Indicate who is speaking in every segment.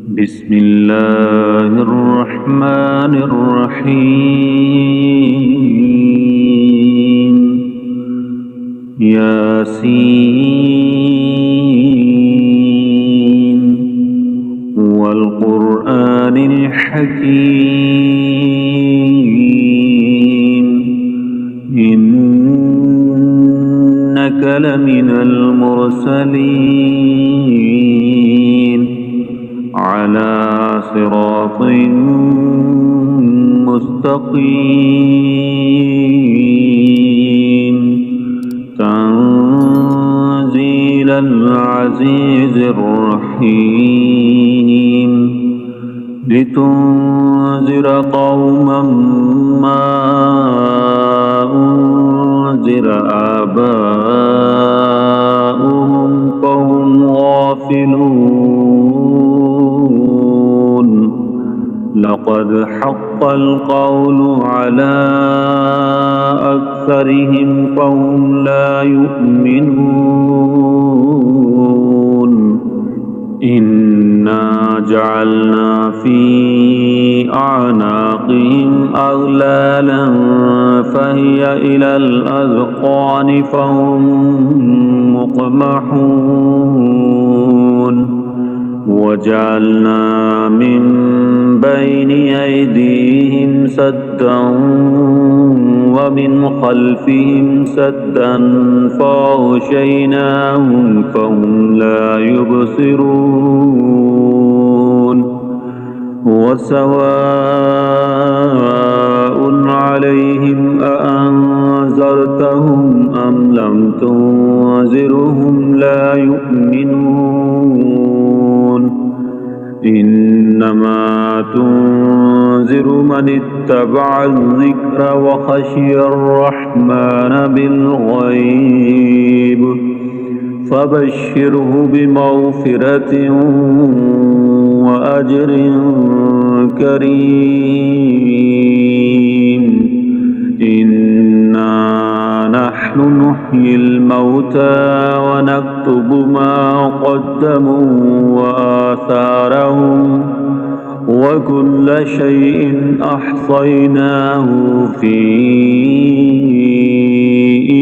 Speaker 1: بسم الله الرحمن الرحيم. ياسين والقرآن الحكيم إنك لمن المرسلين على صراط مستقيم تنزيل العزيز الرحيم لتنذر قوما ما أنذر آباؤهم فهم غافلون. لقد حق القول على أكثرهم فهم لا يؤمنون. إنا جعلنا في أعناقهم أغلالا فهي إلى الأذقان فهم مقمحون. وجعلنا من بين أيديهم سدا ومن خلفهم سدا فأغشيناهم فهم لا يبصرون. وسواء عليهم أأنذرتهم أم لم تنذرهم لا يؤمنون. إنما تنذر من اتبع الذكر وخشي الرحمن بالغيب فبشره بمغفرة وأجر كريم. إنا نحن نحيي الموتى ونكتب ما قدموا وآثارهم وكل شيء أحصيناه في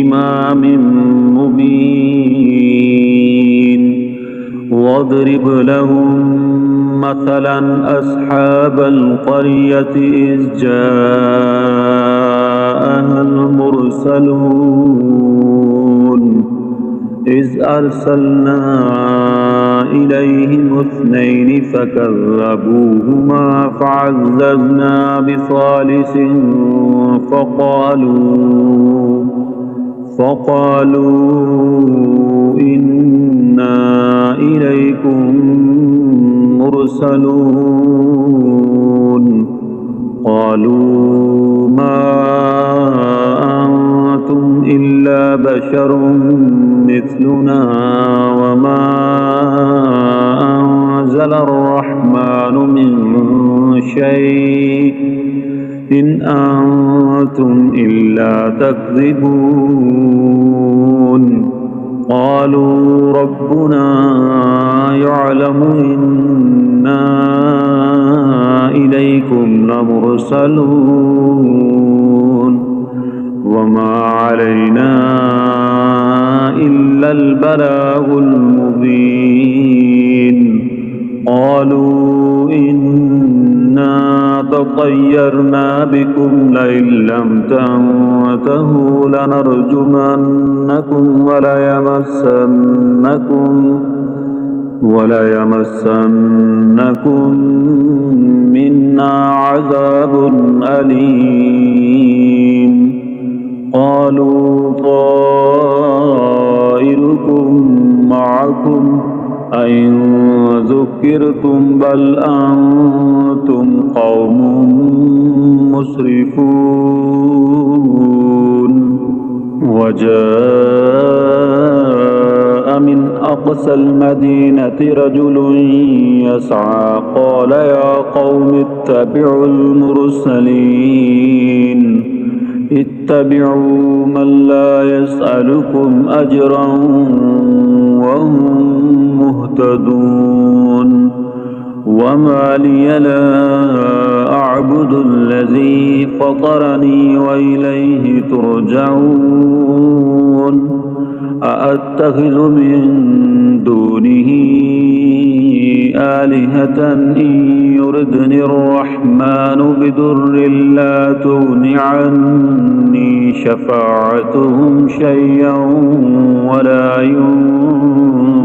Speaker 1: إمام مبين. واضرب لهم مثلا أصحاب القرية إذ جاءها المرسلون إذ أرسلنا إليهم اثنين فكذبوهما فعززنا بثالث فقالوا إنا إليكم مرسلون. قالوا ما أنتم إلا بشر مثلنا وما أنزل الرحمن من شيء إن أنتم إلا تكذبون. قالوا ربنا يعلم إنا إليكم لمرسلون وما علينا إلا البلاغ المبين. قالوا إنا تطيرنا بكم لئن لم تنتهوا لنرجمنكم وليمسنكم منا عذاب أليم. قالوا طائركم معكم أئن ذكرتم بل أنتم قوم مسرفون. وجاء من أقصى المدينة رجل يسعى قال يا قوم اتبعوا المرسلين اتبعوا من لا يسألكم أجرا وهم مهتدون. وما لي لا أعبد الذي فطرني وإليه ترجعون أأتخذ من دونه آلهة إن يردني الرحمن بضر لا تغن عني شفاعتهم شيئا ولا ينقذون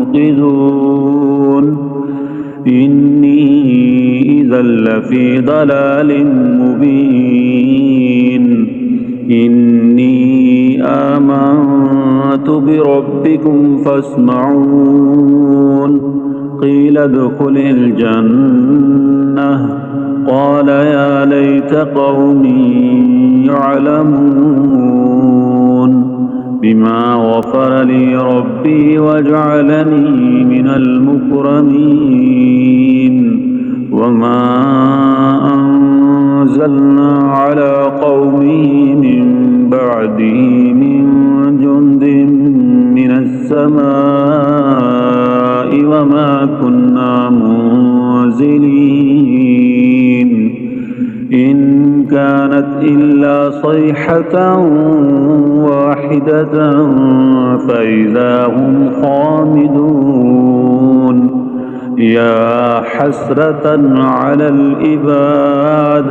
Speaker 1: إني إذا لفي ضلال مبين إني آمنت بربكم فاسمعون قيل ادخل الجنة قال يا ليت قومي يعلمون بما غفر لي ربي وجعلني من المكرمين وما أنزلنا على قومه من بعده من جند من السماء وما كنا منزلين إن كانت إلا صيحة واحدة فإذا هم خامدون يا حسرة على العباد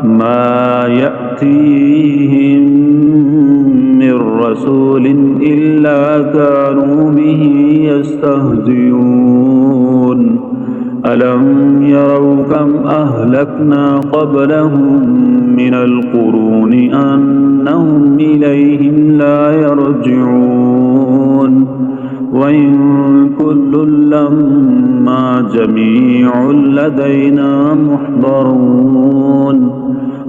Speaker 1: ما يأتيهم من رسول إلا كانوا به يستهزئون ألم يروا كم أهلكنا قبلهم من القرون أنهم إليهم لا يرجعون وإن كل لما جميع لدينا محضرون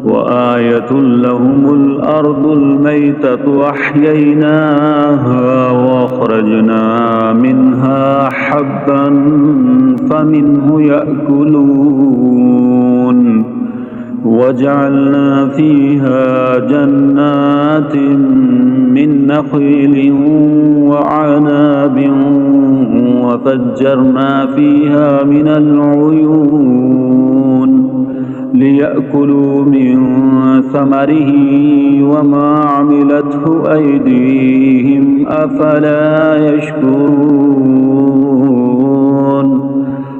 Speaker 1: وآية لهم الأرض الميتة أحييناها وأخرجنا منها حبا فمنه يأكلون وجعلنا فيها جنات من نخيل وعناب وفجرنا فيها من العيون ليأكلوا من ثمره وما عملته أيديهم أفلا يشكرون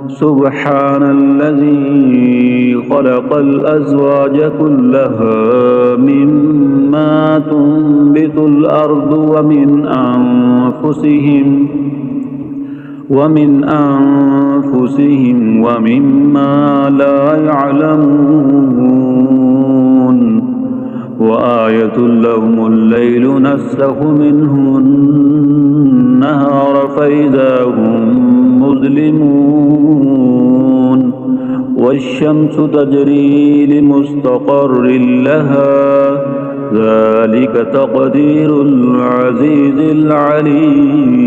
Speaker 1: سبحان الذي خلق الأزواج كلها مما تنبت الأرض ومن أنفسهم ومما لا يعلمون وآية لهم الليل نسلخ منه النهار فإذا هم مظلمون والشمس تجري لمستقر لها ذلك تقدير العزيز العليم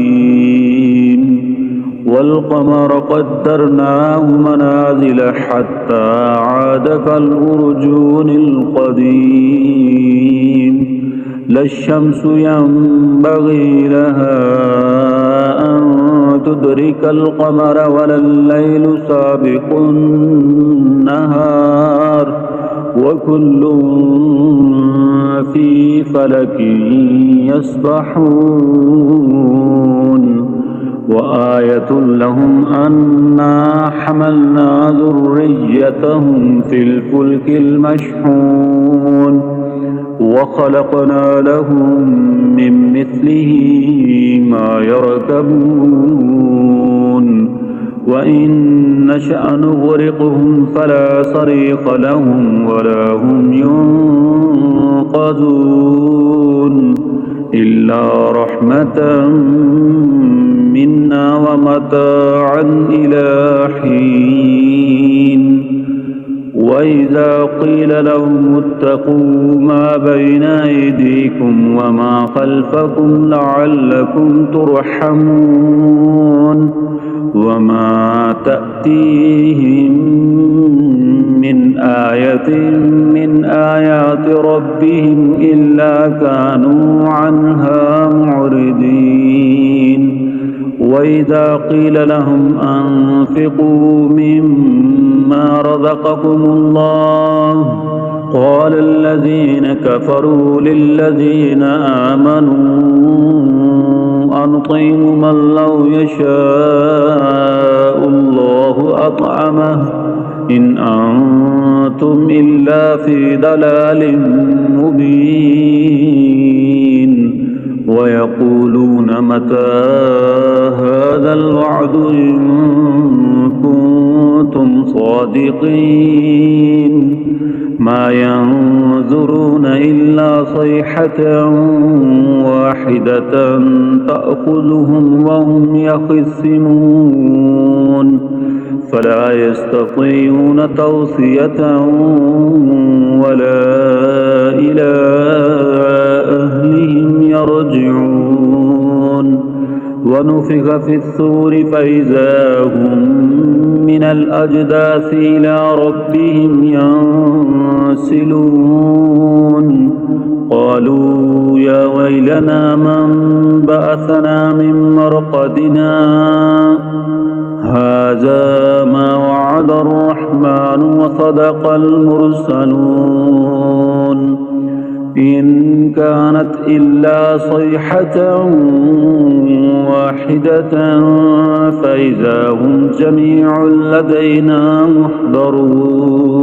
Speaker 1: والقمر قدرناه منازل حتى عاد كالأرجون القديم لا الشمس ينبغي لها أن تدرك القمر ولا الليل سابق النهار وكل في فلك يسبحون وآية لهم أنا حملنا ذريتهم في الفلك المشحون وخلقنا لهم من مثله ما يركبون وإن نشأ نغرقهم فلا صريخ لهم ولا هم ينقذون إلا رحمة منا ومتاعا إلى حين وإذا قيل لهم اتقوا ما بين أيديكم وما خلفكم لعلكم ترحمون وما تأتيهم من آية من آيات ربهم إلا كانوا عنها معرضين وإذا قيل لهم أنفقوا مما رزقكم الله قال الذين كفروا للذين آمنوا أنطعم من لو يشاء الله أطعمه إن أنتم إلا في ضلال مبين ويقولون متى هذا الوعد إن كنتم صادقين ما ينظرون إلا صيحة واحدة تأخذهم وهم يخصمون فلا يستطيعون توصية ولا إلى أهلهم يرجعون ونفخ في الصور فإذا هم من الأجداث إلى ربهم ينسلون قالوا يا ويلنا من بعثنا من مرقدنا هذا ما وعد الرحمن وصدق المرسلون إن كانت إلا صيحة واحدة فإذا هم جميع لدينا محضرون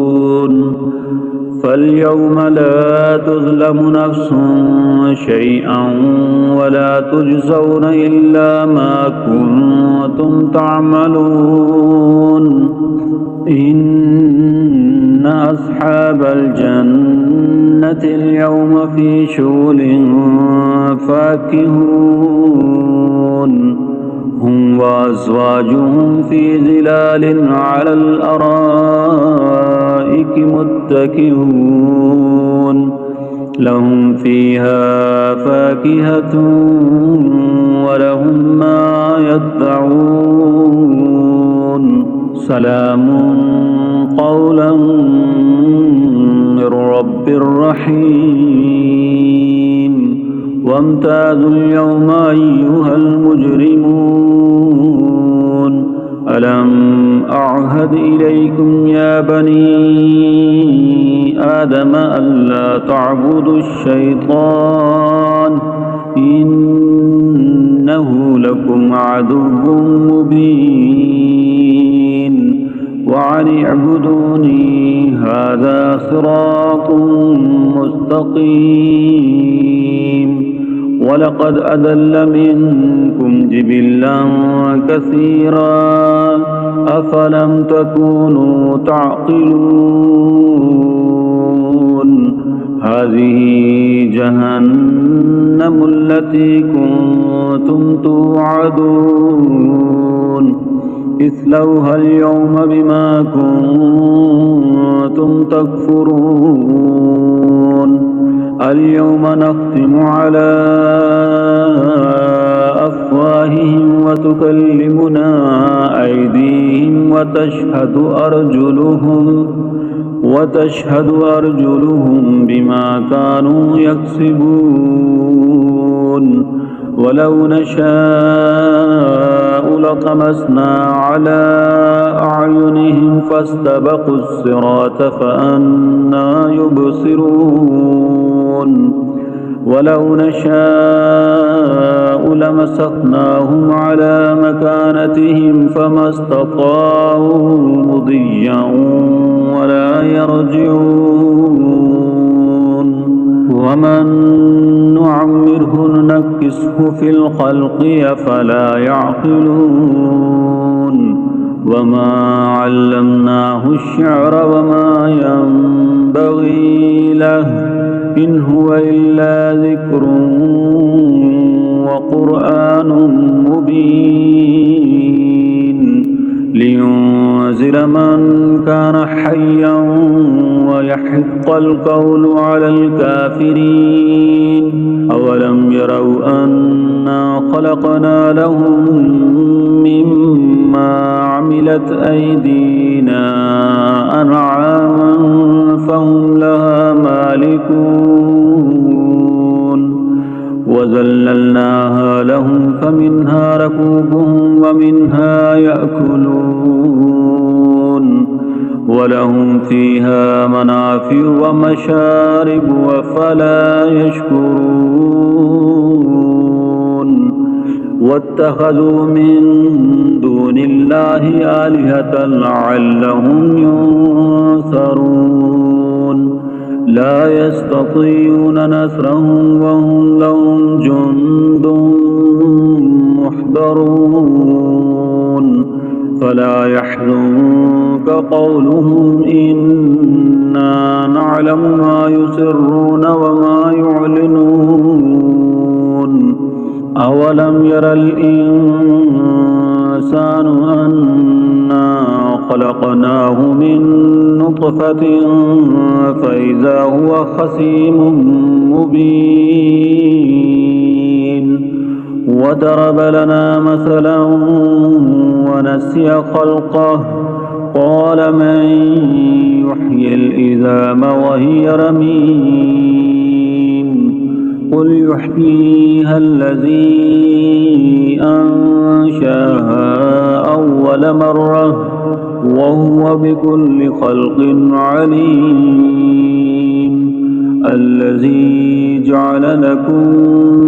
Speaker 1: فاليوم لا تظلم نفس شيئا ولا تجزون إلا ما كنتم تعملون إن أصحاب الجنة اليوم في شغل فاكهون هم وأزواجهم في ظلال على الأرائك متكئون لهم فيها فاكهة ولهم ما يدعون سلام قولا من رب رحيم وامتازوا اليوم أيها المجرمون ألم أعهد إليكم يا بني آدم ألا تعبدوا الشيطان إنه لكم عدو مبين وأن اعبدوني هذا صراط مستقيم ولقد أضل منكم جبلا كثيرا أفلم تكونوا تعقلون هذه جهنم التي كنتم توعدون اصلوها اليوم بما كنتم تكفرون اليوم نختم على أفواههم وتكلمنا أيديهم وتشهد أرجلهم بما كانوا يكسبون ولو نشاء لطمسنا على أعينهم فاستبقوا الصراط فأنى يبصرون ولو نشاء لمسخناهم على مكانتهم فما استطاعوا مضيا ولا يرجعون ومن نعمره ننكسه في الخلق أفلا يعقلون وما علمناه الشعر وما ينبغي له إن هو إلا ذكر وقرآن مبين لينذر من كان حيا ويحق القول على الكافرين أولم يروا أنا خلقنا لهم مما عملت أيدينا أنعاما فهم لها مالكون وذللناها لهم فمنها ركوبهم ولهم فيها منافع ومشارب أفلا يشكرون واتخذوا من دون الله آلهة لعلهم ينصرون لا يستطيعون نصرهم وهم لهم جند محضرون فلا يحزنك قولهم إنا نعلم ما يسرون وما يعلنون أولم ير الإنسان أنا خلقناه من نطفة فإذا هو خصيم مبين وضرب لنا مثلا ونسي خلقه قال من يحيي العظام وهي رميم قل يحييها الذي أنشاها أول مرة وهو بكل خلق عليم الذي جعل لكم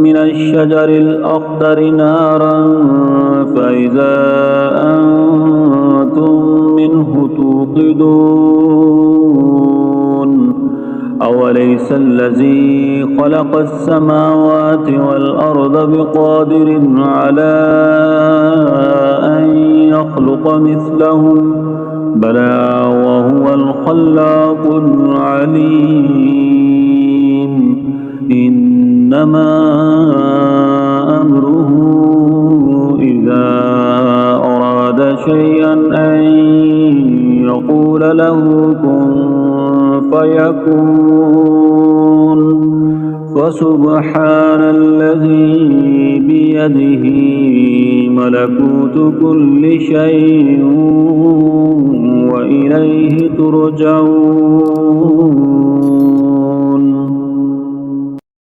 Speaker 1: من الشجر الأخضر نارا فإذا أنتم منه توقدون أوليس الذي خلق السماوات والأرض بقادر على أن يخلق مثلهم بلى وهو الخلاق العليم إنما أمره إذا أراد شيئا أن يقول له كن فيكون فسبحان الذي بيده ملكوت كل شيء وإليه ترجعون.